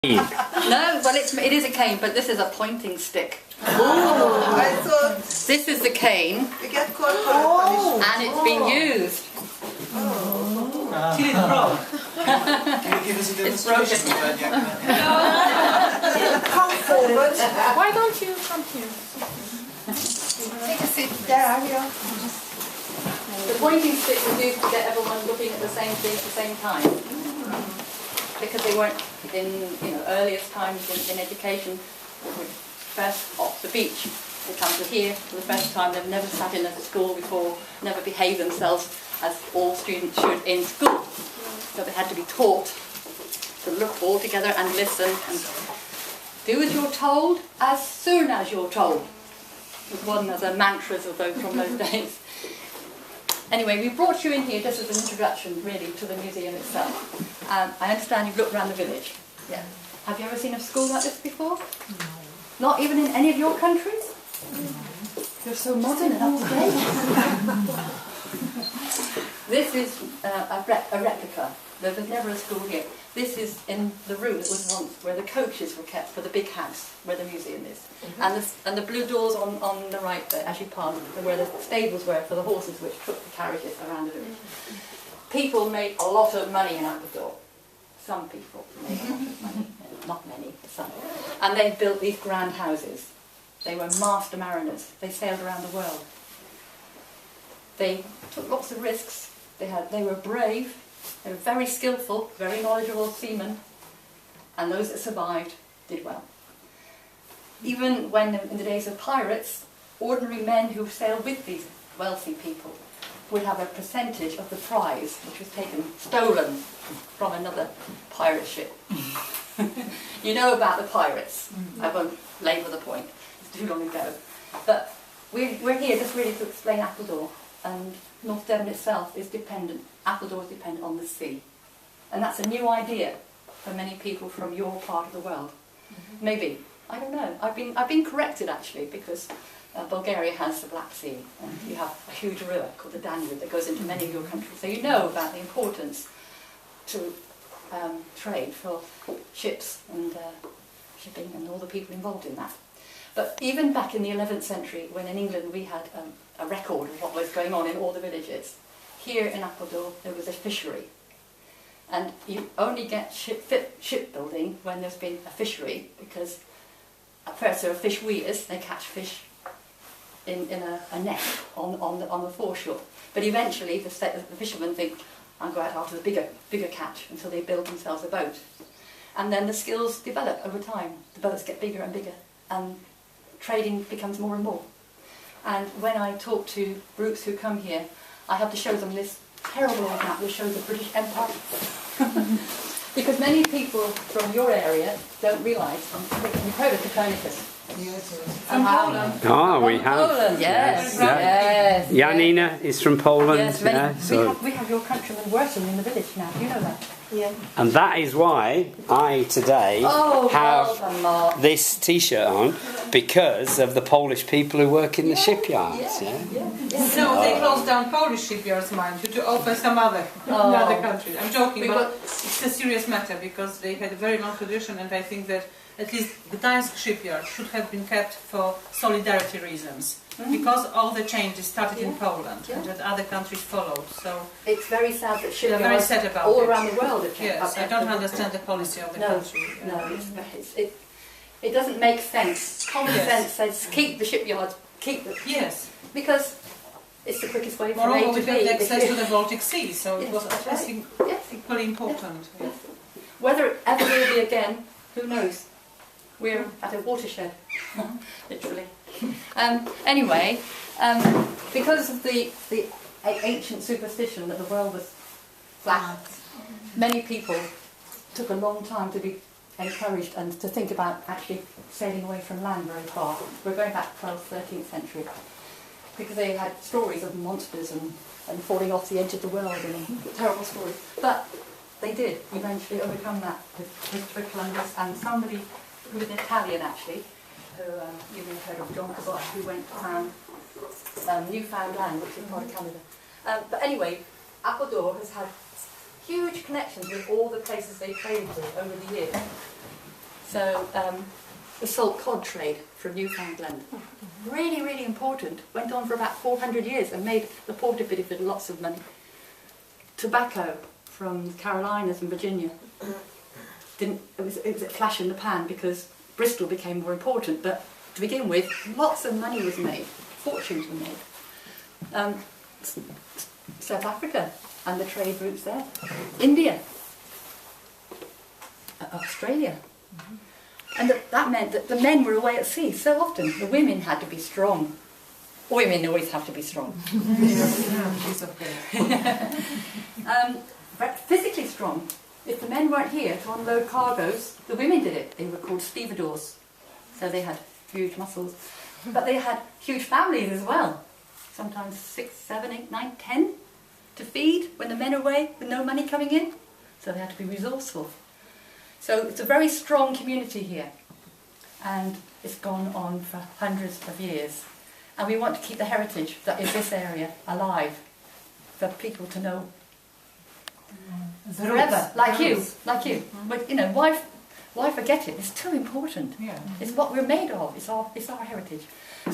No, well it is a cane, but this is a pointing stick. Oh, I thought This is the cane, we get caught for punishment. and it's been used. Till it's broke. Can you give us a demonstration of that, Come forward. Why don't you come here? Take a seat there, here. The pointing stick was used to get everyone looking at the same thing at the same time. Because they weren't in earliest times in education, first off the beach. They come to here for the first time. They've never sat in a school before, never behaved themselves as all students should in school. So they had to be taught to look all together and listen and do as you're told as soon as you're told. It was one of the mantras of those from those days. Anyway, we brought you in here just as an introduction, really, to the museum itself. I understand you've looked around the village. Yeah. Have you ever seen a school like this before? No. Not even in any of your countries? No. You're so modern and up to date. This is a replica. There was never a school here. This is in the room that was once where the coaches were kept for the big house where the museum is. And the blue doors on the right there, as you pass, are where the stables were for the horses which took the carriages around the village. People made a lot of money in Appledore. Some people made a lot of money, not many, some. And they built these grand houses. They were master mariners. They sailed around the world. They took lots of risks. They were brave. They were very skillful, very knowledgeable seamen, and those that survived did well. Even when, in the days of pirates, ordinary men who sailed with these wealthy people would have a percentage of the prize, which was stolen from another pirate ship. You know about the pirates. I won't labour the point, it's too long ago. But we're here just really to explain Appledore, and North Devon itself is dependent, Appledore is dependent on the sea. And that's a new idea for many people from your part of the world. Maybe, I don't know. I've been corrected actually, because Bulgaria has the Black Sea, and you have a huge river called the Danube that goes into many of your countries. So you know about the importance to trade for ships and shipping and all the people involved in that. But even back in the 11th century, when in England we had a record of what was going on in all the villages, here in Appledore there was a fishery. And you only get shipbuilding when there's been a fishery, because at first there are fish weirs, they catch fish in a net on the foreshore. But eventually the fishermen think, I'll go out after the bigger catch, until they build themselves a boat. And then the skills develop over time. The boats get bigger and bigger, and trading becomes more and more. And when I talk to groups who come here, I have to show them this terrible old map which shows the British Empire. Because many people from your area don't realise, you've heard of Copernicus. From Poland. Oh, we have. Poland, yes. Yes. Janina is from Poland. Yes, yeah, so. we have your countryman working in the village now, do you know that? Yeah. And that is why I today have this T-shirt on, because of the Polish people who work in the shipyards. Yeah. So they closed down Polish shipyards, mind you, to open some other countries. I'm joking, but it's a serious matter, because they had a very long tradition, and I think that at least Gdańsk shipyard should have been kept for solidarity reasons, because all the changes started in Poland and that other countries followed. So it's very sad that shipyards very sad about all it. around the world have yes, I don't understand the policy of the country. No, it doesn't make sense. Common sense says keep the shipyards, keep them. Yes. Because it's the quickest way from Moreover, A to we B. have access to the Baltic Sea, so it was right. equally important. Yes. Whether it ever will be again, who knows? We're at a watershed, literally. Anyway, because of the ancient superstition that the world was flat, many people took a long time to be encouraged and to think about actually sailing away from land very far. We're going back 12th, 13th century, because they had stories of monsters and falling off the edge of the world and terrible stories. But they did eventually overcome that with Columbus and somebody who was an Italian actually, who you may have heard of, John Cabot, who went to found Newfoundland, which is part of Canada. But anyway, Appledore has had huge connections with all the places they traded with over the years. So the salt cod trade from Newfoundland, really, really important, went on for about 400 years and made the port of Bideford lots of money. Tobacco from the Carolinas and Virginia, it was a flash in the pan because Bristol became more important, but to begin with, lots of money was made, fortunes were made. South Africa and the trade routes there, India, Australia. And that meant that the men were away at sea so often. The women had to be strong. Women always have to be strong. But physically strong. If the men weren't here to unload cargoes, the women did it. They were called stevedores. So they had huge muscles. But they had huge families as well. Sometimes 6, 7, 8, 9, 10 to feed when the men are away with no money coming in. So they had to be resourceful. So it's a very strong community here, and it's gone on for hundreds of years. And we want to keep the heritage that is this area alive for people to know forever, like you. But you know, why forget it? It's too important. Yeah. It's what we're made of. It's our heritage.